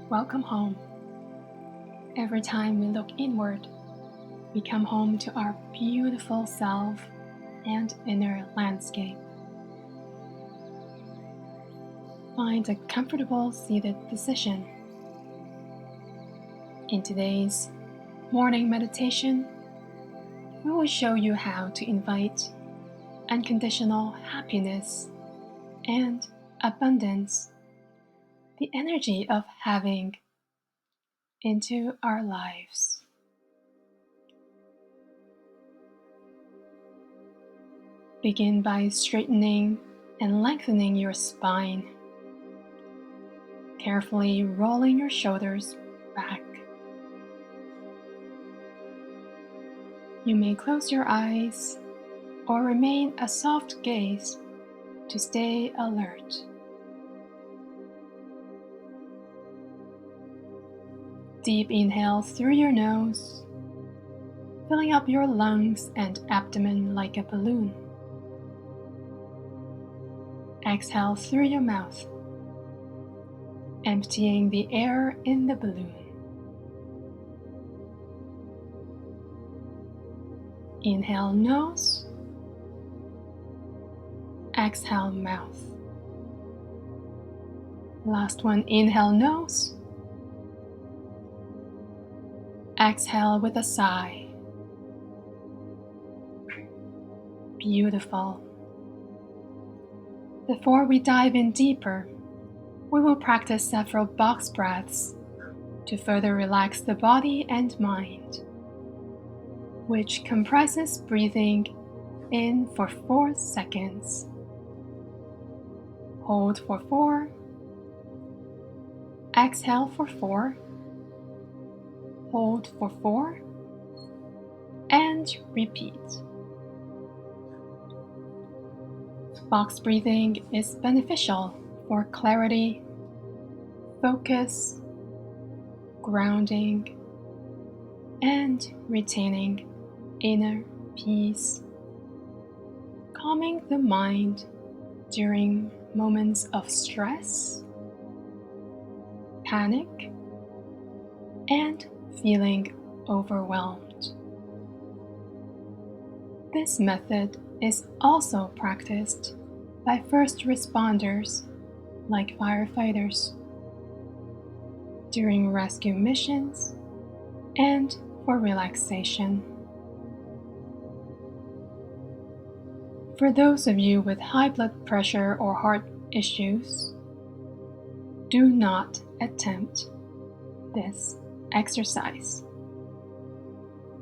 Welcome home. Every time we look inward, we come home to our beautiful self and inner landscape. Find a comfortable seated position. In today's morning meditation, we will show you how to invite unconditional happiness and abundance, the energy of having, into our lives. Begin by straightening and lengthening your spine, carefully rolling your shoulders back. You may close your eyes or remain a soft gaze to stay alert. Deep inhale through your nose, filling up your lungs and abdomen like a balloon. Exhale through your mouth, emptying the air in the balloon. Inhale nose, exhale mouth. Last one, inhale nose, exhale with a sigh. Beautiful. Before we dive in deeper, we will practice several box breaths to further relax the body and mind, which comprises breathing in for 4 seconds. Hold for 4. Exhale for 4. Hold for 4. And repeat. Box breathing is beneficial for clarity, focus, grounding, and retaining inner peace, calming the mind during moments of stress, panic, and feeling overwhelmed. This method is also practiced by first responders like firefighters during rescue missions and for relaxation. For those of you with high blood pressure or heart issues, do not attempt this exercise,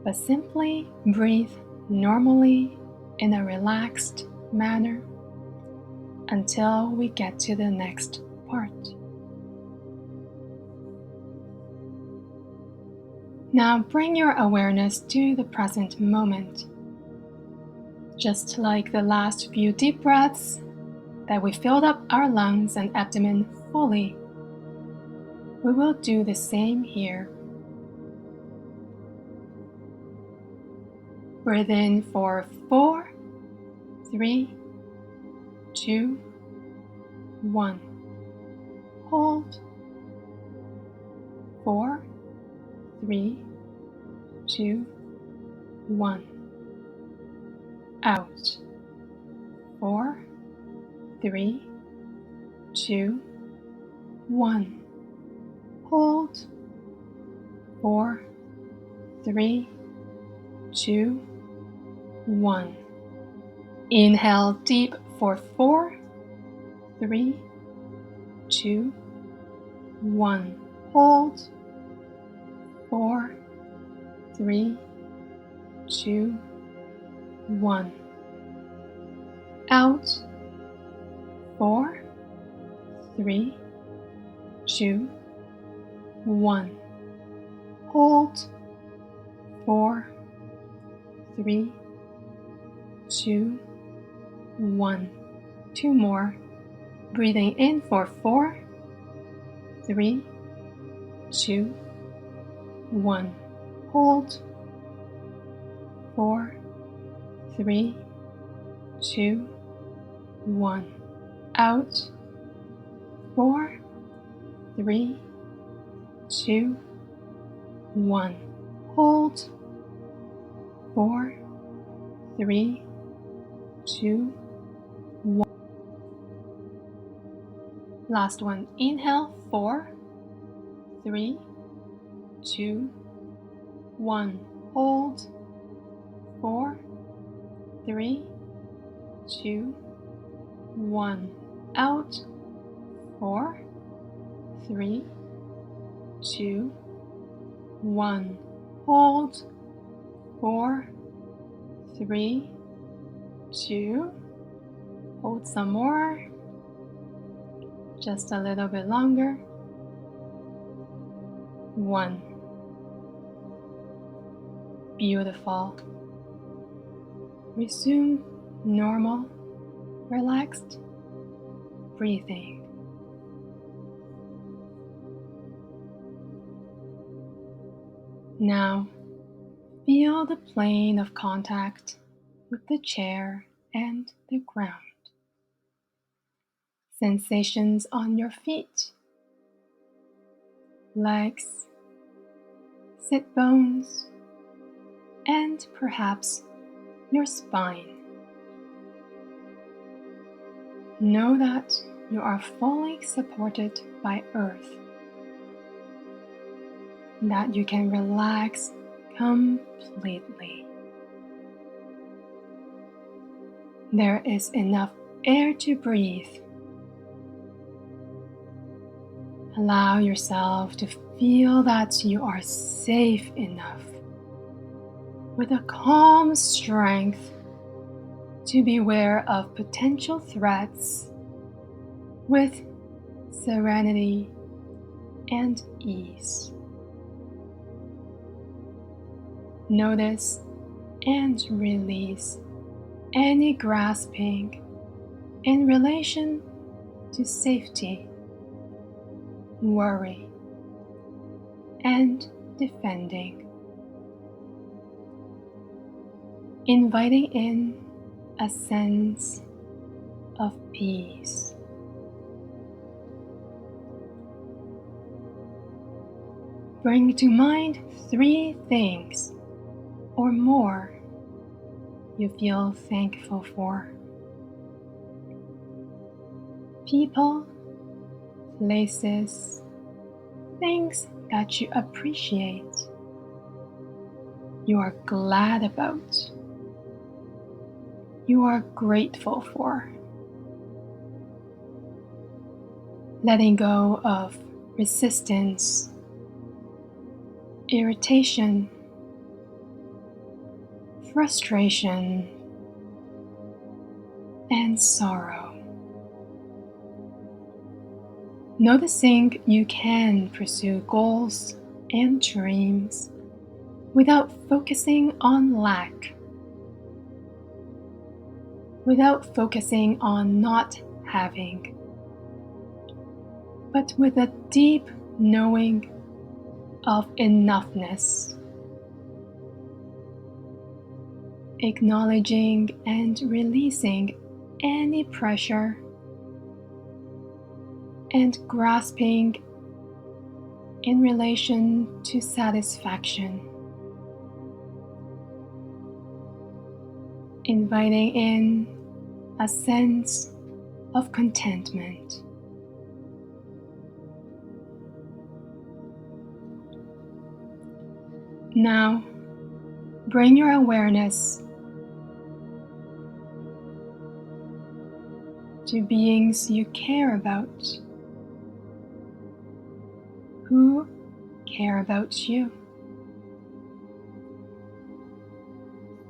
but simply breathe normally in a relaxed manner until we get to the next part. Now bring your awareness to the present moment. Just like the last few deep breaths that we filled up our lungs and abdomen fully, we will do the same here. Breathe in for 4, 3, 2, 1. Hold. 4, 3, 2, 1. Out. 4, 3, 2, 1. Hold. 4, 3, 2, 1. Inhale deep for 4, 3, 2, 1. Hold. 4, 3, 2, 1. Out. 4, 3, 2, 1. Hold. 4, 3, 2, 1. 2 more. Breathing in for 4, 3, 2, 1. Hold. 4, 3, 2, 1. Out. 4, 3, 2, 1. Hold. 4, 3, 2, 1. Last one. Inhale. 4, 3, 2, 1. Hold. 4, 3, 2, 1. Out. 4, 3, 2, 1. Hold. 4, 3, 2. Hold some more. Just a little bit longer. 1. Beautiful. Resume normal, relaxed breathing. Now, feel the plane of contact with the chair and the ground. Sensations on your feet, legs, sit bones, and perhaps your spine. Know that you are fully supported by Earth, that you can relax completely. There is enough air to breathe. Allow yourself to feel that you are safe enough, with a calm strength to be aware of potential threats with serenity and ease. Notice and release any grasping in relation to safety, worry, and defending. Inviting in a sense of peace. Bring to mind 3 things or more you feel thankful for. People, places, things that you appreciate, you are glad about, you are grateful for. Letting go of resistance, irritation, frustration, and sorrow. Noticing you can pursue goals and dreams without focusing on lack, without focusing on not having, but with a deep knowing of enoughness. Acknowledging and releasing any pressure and grasping in relation to satisfaction. Inviting in a sense of contentment. Now, bring your awareness to beings you care about, who care about you.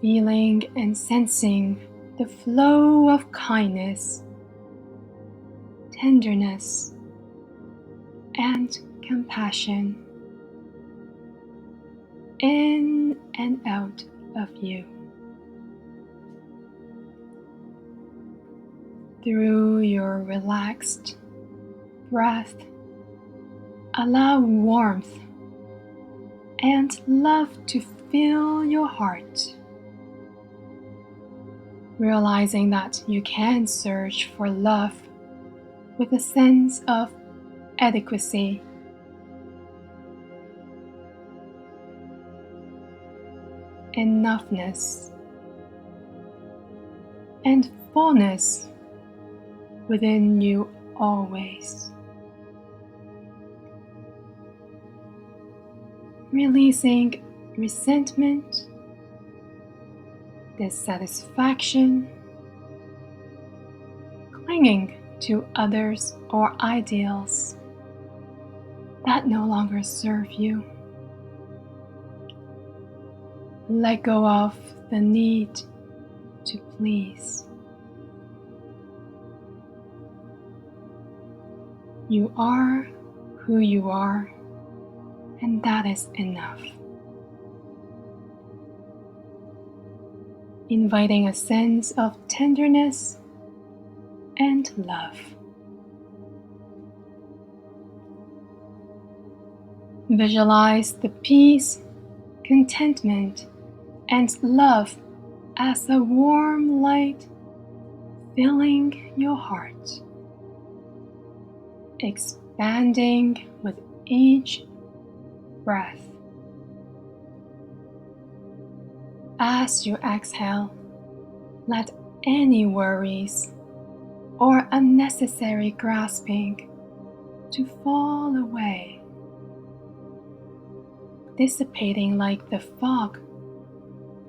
Feeling and sensing the flow of kindness, tenderness, and compassion in and out of you. Through your relaxed breath, allow warmth and love to fill your heart. Realizing that you can search for love with a sense of adequacy, enoughness and fullness within you always. Releasing resentment, dissatisfaction, clinging to others or ideals that no longer serve you. Let go of the need to please. You are who you are, and that is enough. Inviting a sense of tenderness and love. Visualize the peace, contentment, and love as a warm light filling your heart, expanding with each breath. As you exhale, let any worries or unnecessary grasping to fall away, dissipating like the fog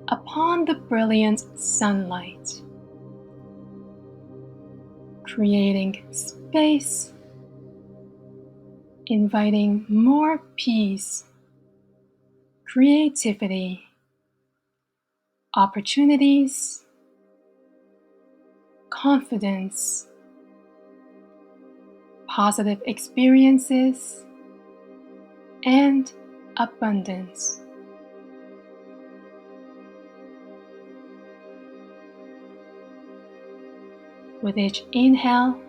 upon the brilliant sunlight, creating space, inviting more peace, creativity, opportunities, confidence, positive experiences, and abundance. With each inhale,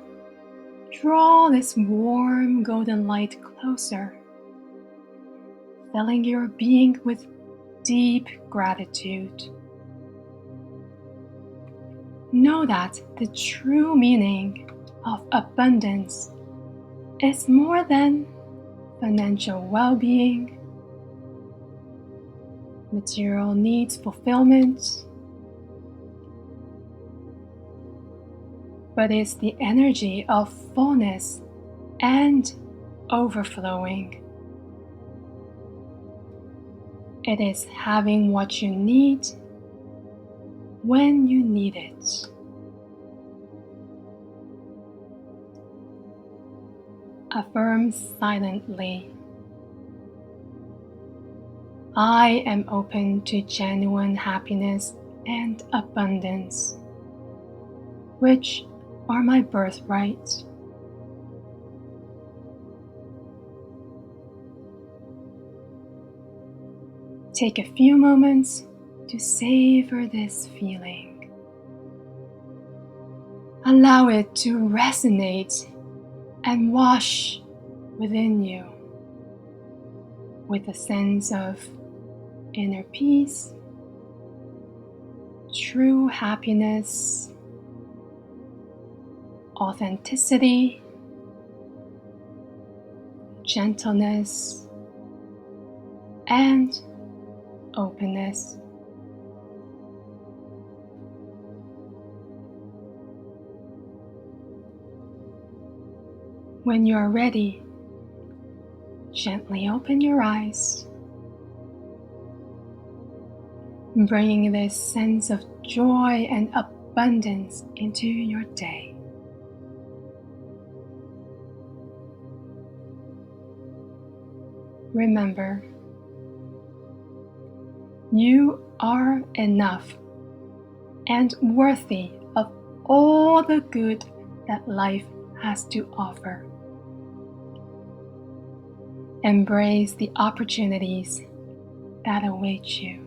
draw this warm golden light closer, filling your being with deep gratitude. Know that the true meaning of abundance is more than financial well-being, material needs fulfillment, but is the energy of fullness and overflowing. It is having what you need when you need it. Affirm silently. I am open to genuine happiness and abundance, which are my birthright. Take a few moments to savor this feeling. Allow it to resonate and wash within you with a sense of inner peace, true happiness, authenticity, gentleness, and openness. When you are ready, gently open your eyes, bringing this sense of joy and abundance into your day. Remember, you are enough and worthy of all the good that life has to offer. Embrace the opportunities that await you.